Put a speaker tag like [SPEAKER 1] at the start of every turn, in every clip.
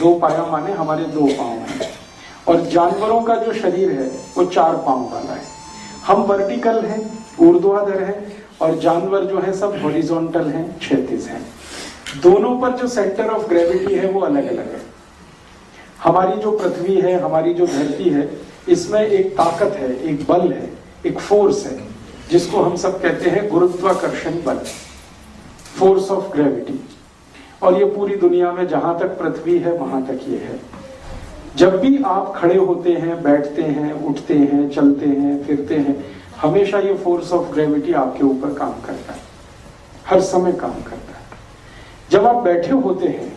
[SPEAKER 1] दो पाया माने हमारे दो पांव हैं, और जानवरों का जो शरीर है वो चार पांव वाला है। हम वर्टिकल हैं, ऊर्ध्वाधर हैं, और जानवर जो है सब हॉरिजॉन्टल हैं, क्षैतिज हैं। दोनों पर जो सेंटर ऑफ ग्रेविटी है वो अलग अलग है। हमारी जो पृथ्वी है, हमारी जो धरती है, इसमें एक ताकत है, एक बल है, एक फोर्स है, जिसको हम सब कहते हैं गुरुत्वाकर्षण बल, फोर्स ऑफ ग्रेविटी। और ये पूरी दुनिया में जहां तक पृथ्वी है वहां तक ये है। जब भी आप खड़े होते हैं, बैठते हैं, उठते हैं, चलते हैं, फिरते हैं, हमेशा ये फोर्स ऑफ ग्रेविटी आपके ऊपर काम करता है, हर समय काम करता है। जब आप बैठे होते हैं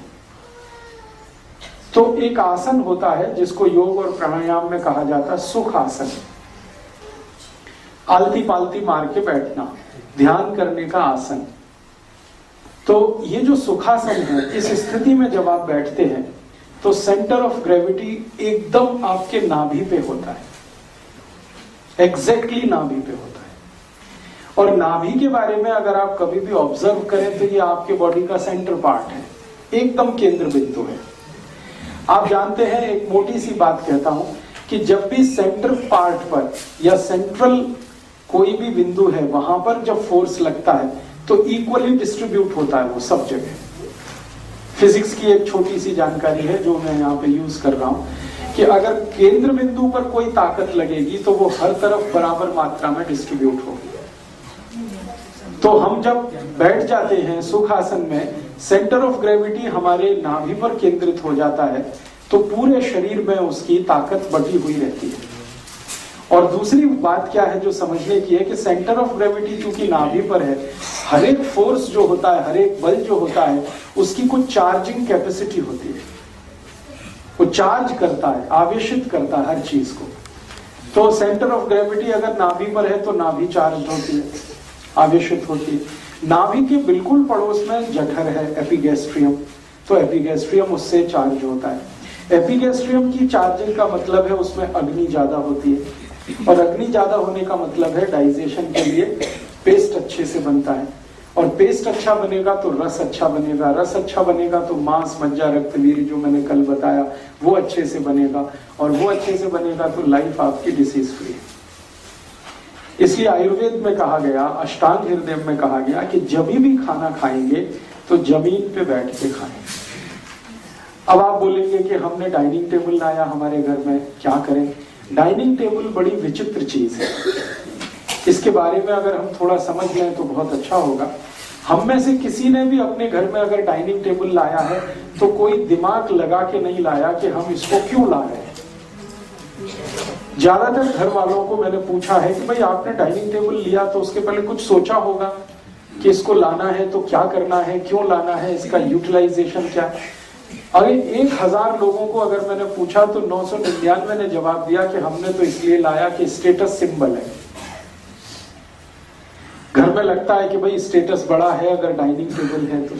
[SPEAKER 1] तो एक आसन होता है जिसको योग और प्राणायाम में कहा जाता है सुख आसन। आलती पालती मार के बैठना, ध्यान करने का आसन। तो ये जो सुखासन है, इस स्थिति में जब आप बैठते हैं तो सेंटर ऑफ ग्रेविटी एकदम आपके नाभि पे होता है, एग्जैक्टली नाभि पे होता है। और नाभि के बारे में अगर आप कभी भी ऑब्जर्व करें तो ये आपके बॉडी का सेंटर पार्ट है, एकदम केंद्र बिंदु है। आप जानते हैं, एक मोटी सी बात कहता हूं कि जब भी सेंटर पार्ट पर या सेंट्रल कोई भी बिंदु है वहां पर जब फोर्स लगता है तो इक्वली डिस्ट्रीब्यूट होता है वो सब जगह। फिजिक्स की एक छोटी सी जानकारी है जो मैं यहाँ पे यूज कर रहा हूं कि अगर केंद्र बिंदु पर कोई ताकत लगेगी तो वो हर तरफ बराबर मात्रा में डिस्ट्रीब्यूट होगी। तो हम जब बैठ जाते हैं सुख आसन में, सेंटर ऑफ ग्रेविटी हमारे नाभि पर केंद्रित हो जाता है तो पूरे शरीर में उसकी ताकत बटी हुई रहती है। और दूसरी बात क्या है जो समझने की है कि सेंटर ऑफ ग्रेविटी चूंकि नाभि पर है, हर एक फोर्स जो होता है, हर एक बल जो होता है, उसकी कुछ चार्जिंग कैपेसिटी होती है। वो चार्ज करता है, आवेशित करता है हर चीज को। तो सेंटर ऑफ ग्रेविटी अगर नाभि पर है तो नाभि चार्ज होती है, आवेशित होती है। नाभि के बिल्कुल पड़ोस में जठर है, एपिगैस्ट्रियम, तो एपिगैस्ट्रियम उससे चार्ज होता है। एपिगैस्ट्रियम की चार्जिंग का मतलब है उसमें अग्नि ज्यादा होती है, और अग्नि ज्यादा होने का मतलब है डाइजेशन के लिए पेस्ट अच्छे से बनता है, और पेस्ट अच्छा बनेगा तो रस अच्छा बनेगा, रस अच्छा बनेगा तो मांस मज्जा रक्त वीर्य जो मैंने कल बताया वो अच्छे से बनेगा, और वो अच्छे से बनेगा तो लाइफ आपकी डिसीज फ्री है। इसलिए आयुर्वेद में कहा गया, अष्टांग हृदय में कहा गया कि जब भी खाना खाएंगे तो जमीन पे बैठ के खाएं। अब आप बोलेंगे कि हमने डाइनिंग टेबल लाया हमारे घर में, क्या करें? डाइनिंग टेबल बड़ी विचित्र चीज है, इसके बारे में अगर हम थोड़ा समझ लें तो बहुत अच्छा होगा। हम में से किसी ने भी अपने घर में अगर डाइनिंग टेबल लाया है तो कोई दिमाग लगा के नहीं लाया कि हम इसको क्यों ला रहे हैं। ज्यादातर घर वालों को मैंने पूछा है कि भाई आपने डाइनिंग टेबल लिया तो उसके पहले कुछ सोचा होगा कि इसको लाना है तो क्या करना है, क्यों लाना है, इसका यूटिलाइजेशन क्या है। अरे 1000 लोगों को अगर मैंने पूछा तो 999 ने जवाब दिया कि हमने तो इसलिए लाया कि स्टेटस सिंबल है। घर में लगता है कि भाई स्टेटस बड़ा है अगर डाइनिंग टेबल है तो।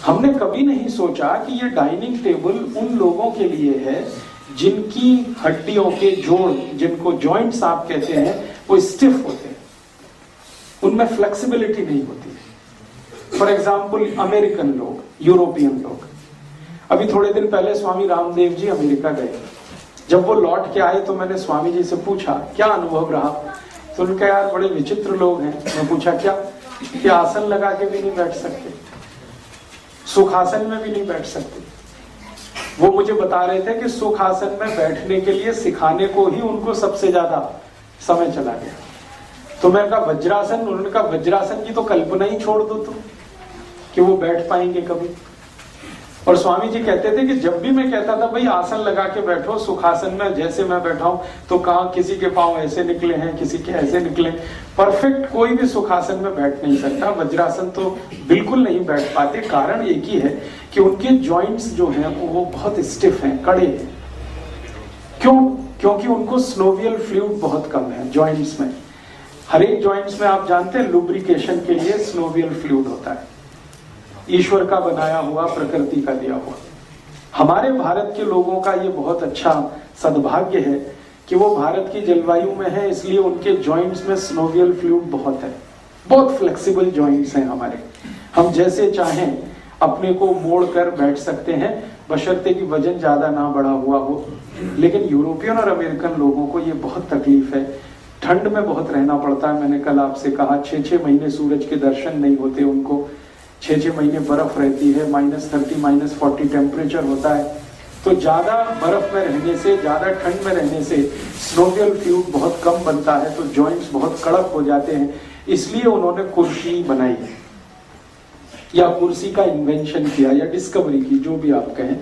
[SPEAKER 1] हमने कभी नहीं सोचा कि ये डाइनिंग टेबल उन लोगों के लिए है जिनकी हड्डियों के जोड़, जिनको जॉइंट्स आप कहते हैं, वो स्टिफ होते हैं, उनमें फ्लेक्सिबिलिटी नहीं होती है। फॉर एग्जाम्पल अमेरिकन लोग, यूरोपियन लोग। अभी थोड़े दिन पहले स्वामी रामदेव जी अमेरिका गए। जब वो लौट के आए तो मैंने स्वामी जी से पूछा क्या अनुभव रहा, तो उनका यार बड़े विचित्र लोग हैं। मैं पूछा क्या? कि आसन लगा के भी नहीं बैठ सकते, सुखासन में भी नहीं बैठ सकते। वो मुझे बता रहे थे कि सुखासन में बैठने के लिए सिखाने को ही उनको सबसे ज्यादा समय चला गया। तो मैं कहा वज्रासन, उन्होंने कहा वज्रासन की तो कल्पना ही छोड़ दो तुम कि वो बैठ पाएंगे कभी। और स्वामी जी कहते थे कि जब भी मैं कहता था भाई आसन लगा के बैठो सुखासन में, जैसे मैं बैठा हूं, तो कहा किसी के पांव ऐसे निकले हैं, किसी के ऐसे निकले। परफेक्ट कोई भी सुखासन में बैठ नहीं सकता। वज्रासन तो बिल्कुल नहीं बैठ पाते। कारण एक ही है कि उनके जॉइंट्स जो हैं वो बहुत स्टिफ हैं, कड़े हैं। क्यों? क्योंकि उनको स्नोवियल फ्लूइड बहुत कम है जॉइंट्स में। हर एक जॉइंट्स में आप जानते हैं लुब्रिकेशन के लिए स्नोवियल फ्लूइड होता है, ईश्वर का बनाया हुआ, प्रकृति का दिया हुआ। हमारे भारत के लोगों का ये बहुत अच्छा सद्भाग्य है कि वो भारत की जलवायु में है, इसलिए उनके जॉइंट्स में स्नोवियल फ्लूइड बहुत है, बहुत फ्लेक्सिबल जॉइंट्स हैं हमारे। हम जैसे चाहें अपने को मोड़ कर बैठ सकते हैं बशर्ते कि वजन ज्यादा ना बढ़ा हुआ हो। लेकिन यूरोपियन और अमेरिकन लोगों को ये बहुत तकलीफ है, ठंड में बहुत रहना पड़ता है। मैंने कल आपसे कहा 6-6 महीने सूरज के दर्शन नहीं होते उनको, 6-6 महीने बर्फ रहती है, -30 -40 टेम्परेचर होता है। तो ज्यादा बर्फ में रहने से, ज्यादा ठंड में रहने से स्नोवियल फ्लूइड बहुत कम बनता है, तो जॉइंट्स बहुत कड़क हो जाते हैं। इसलिए उन्होंने कुर्सी बनाई या कुर्सी का इन्वेंशन किया या डिस्कवरी की, जो भी आप कहें।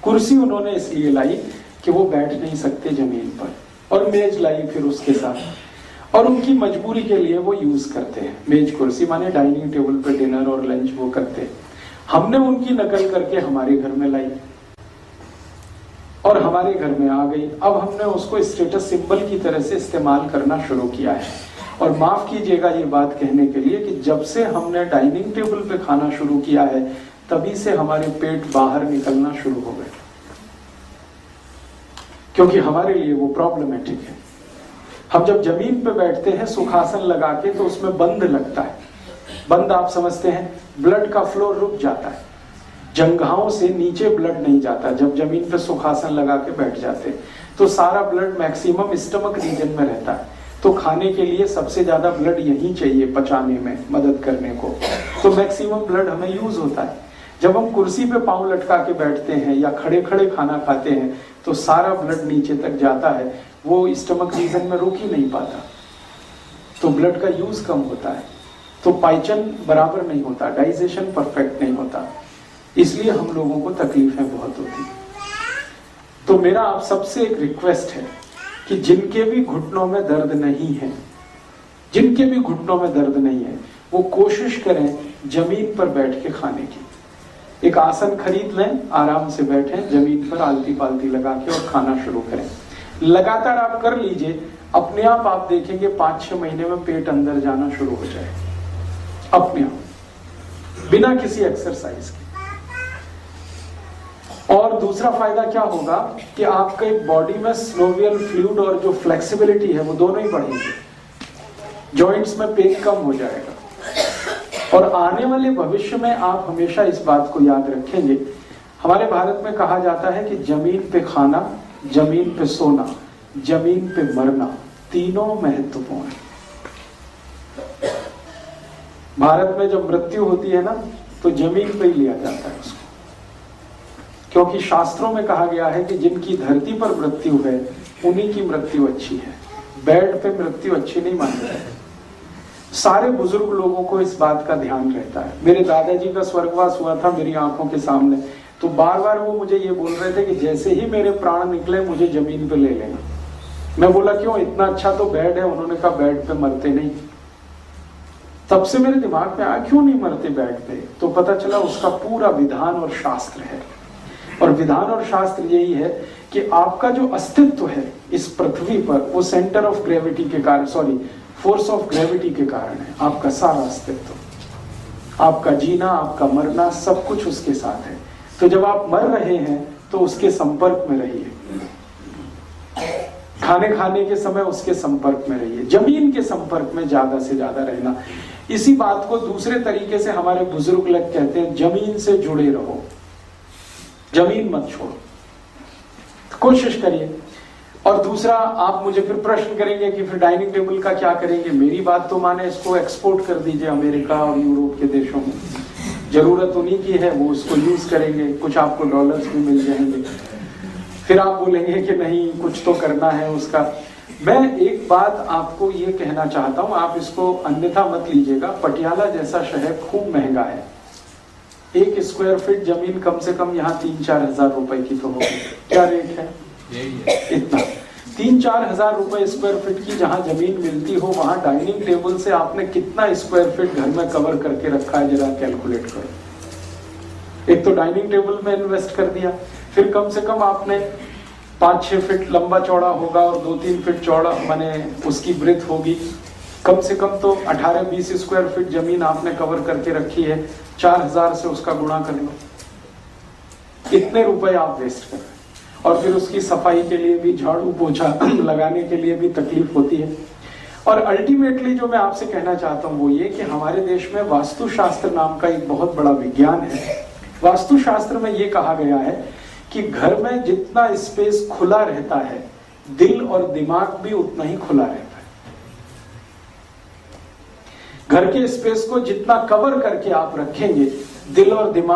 [SPEAKER 1] कुर्सी उन्होंने इसलिए लाई कि वो बैठ नहीं सकते जमीन पर, और मेज लाई फिर उसके साथ, और उनकी मजबूरी के लिए वो यूज करते हैं मेज कुर्सी, माने डाइनिंग टेबल पर डिनर और लंच वो करते हैं। हमने उनकी नकल करके हमारे घर में लाई और हमारे घर में आ गई। अब हमने उसको स्टेटस सिंबल की तरह से इस्तेमाल करना शुरू किया है। और माफ कीजिएगा ये बात कहने के लिए कि जब से हमने डाइनिंग टेबल पे खाना शुरू किया है, तभी से हमारे पेट बाहर निकलना शुरू हो गए, क्योंकि हमारे लिए वो प्रॉब्लमेटिक है। हम जब जमीन पे बैठते हैं सुखासन लगा के, तो उसमें बंद लगता है। बंद आप समझते हैं, ब्लड का फ्लो रुक जाता है, जंघाओं से नीचे ब्लड नहीं जाता। जब जमीन पे सुखासन लगा के बैठ जाते तो सारा ब्लड मैक्सिमम स्टमक रीजन में रहता है। तो खाने के लिए सबसे ज्यादा ब्लड यही चाहिए पचाने में मदद करने को, तो मैक्सिमम ब्लड हमें यूज होता है। जब हम कुर्सी पे पांव लटका के बैठते हैं या खड़े खड़े खाना खाते हैं, तो सारा ब्लड नीचे तक जाता है, वो स्टमक रीजन में रुक ही नहीं पाता, तो ब्लड का यूज कम होता है, तो पाचन बराबर नहीं होता, डाइजेशन परफेक्ट नहीं होता, इसलिए हम लोगों को तकलीफें बहुत होती। तो मेरा आप सबसे एक रिक्वेस्ट है कि जिनके भी घुटनों में दर्द नहीं है, जिनके भी घुटनों में दर्द नहीं है, वो कोशिश करें जमीन पर बैठ के खाने की। एक आसन खरीद लें, आराम से बैठें जमीन पर, आलती पालती लगा के और खाना शुरू करें। लगातार आप कर लीजिए, अपने आप आप देखेंगे 5-6 महीने में पेट अंदर जाना शुरू हो जाए अपने आप, बिना किसी एक्सरसाइज के। और दूसरा फायदा क्या होगा कि आपके बॉडी में स्नोवियल फ्लूइड और जो फ्लेक्सिबिलिटी है वो दोनों ही बढ़ेंगे, जॉइंट्स में पेन कम हो जाएगा। और आने वाले भविष्य में आप हमेशा इस बात को याद रखेंगे, हमारे भारत में कहा जाता है कि जमीन पे खाना, जमीन पे सोना, जमीन पे मरना, तीनों महत्वपूर्ण है। भारत में जब मृत्यु होती है ना, तो जमीन पे ही लिया जाता है उसको, क्योंकि शास्त्रों में कहा गया है कि जिनकी धरती पर मृत्यु है उन्हीं की मृत्यु अच्छी है, बेड पे मृत्यु अच्छी नहीं मानी जाती। सारे बुजुर्ग लोगों को इस बात का ध्यान रहता है। मेरे दादाजी का स्वर्गवास हुआ था मेरी आंखों के सामने, तो बार बार वो मुझे ये बोल रहे थे कि जैसे ही मेरे प्राण निकले मुझे जमीन पे ले लेना। मैं बोला क्यों, इतना अच्छा तो बेड है। उन्होंने कहा बेड पे मरते नहीं। तब से मेरे दिमाग में आया क्यों नहीं मरते बेड पे, तो पता चला उसका पूरा विधान और शास्त्र है। और विधान और शास्त्र यही है कि आपका जो अस्तित्व है इस पृथ्वी पर, वो सेंटर ऑफ ग्रेविटी के कारण, फोर्स ऑफ ग्रेविटी के कारण है। आपका सारा अस्तित्व, आपका जीना, आपका मरना, सब कुछ उसके साथ है। तो जब आप मर रहे हैं तो उसके संपर्क में रहिए, खाने के समय उसके संपर्क में रहिए, जमीन के संपर्क में ज्यादा से ज्यादा रहना। इसी बात को दूसरे तरीके से हमारे बुजुर्ग लोग कहते हैं, जमीन से जुड़े रहो, जमीन मत छोड़ो। कोशिश करिए। और दूसरा, आप मुझे फिर प्रश्न करेंगे कि फिर डाइनिंग टेबल का क्या करेंगे। मेरी बात तो माने, इसको एक्सपोर्ट कर दीजिए अमेरिका और यूरोप के देशों में, जरूरत उन्हीं की है, वो उसको यूज करेंगे, कुछ आपको डॉलर्स भी मिल जाएंगे। फिर आप बोलेंगे कि नहीं कुछ तो करना है उसका। मैं एक बात आपको ये कहना चाहता हूं, आप इसको अन्यथा मत लीजिएगा। पटियाला जैसा शहर खूब महंगा है, 1 स्क्वायर फीट जमीन कम से कम यहाँ 3-4 हजार रुपए की तो होगी। क्या रेट है? इतना 3-4 हजार रुपए स्क्वायर फीट की जहां जमीन मिलती हो, वहां डाइनिंग टेबल से आपने कितना स्क्वायर फीट घर में कवर करके रखा है, जरा कैलकुलेट करो। एक तो डाइनिंग टेबल में इन्वेस्ट कर दिया, फिर कम से कम आपने 5-6 फीट लंबा चौड़ा होगा और 2-3 फीट चौड़ा माने उसकी ब्रेथ होगी, कम से कम तो 18-20 स्क्वायर फीट जमीन आपने कवर करके रखी है। 4000 से उसका गुणा कर लो, इतने रुपए आप वेस्ट कर रहे हैं। और फिर उसकी सफाई के लिए भी, झाड़ू पोछा लगाने के लिए भी तकलीफ होती है। और अल्टीमेटली जो मैं आपसे कहना चाहता हूं वो ये कि हमारे देश में वास्तुशास्त्र नाम का एक बहुत बड़ा विज्ञान है। वास्तुशास्त्र में ये कहा गया है कि घर में जितना स्पेस खुला रहता है, दिल और दिमाग भी उतना ही खुला रहता है। घर के स्पेस को जितना कवर करके आप रखेंगे, दिल और दिमाग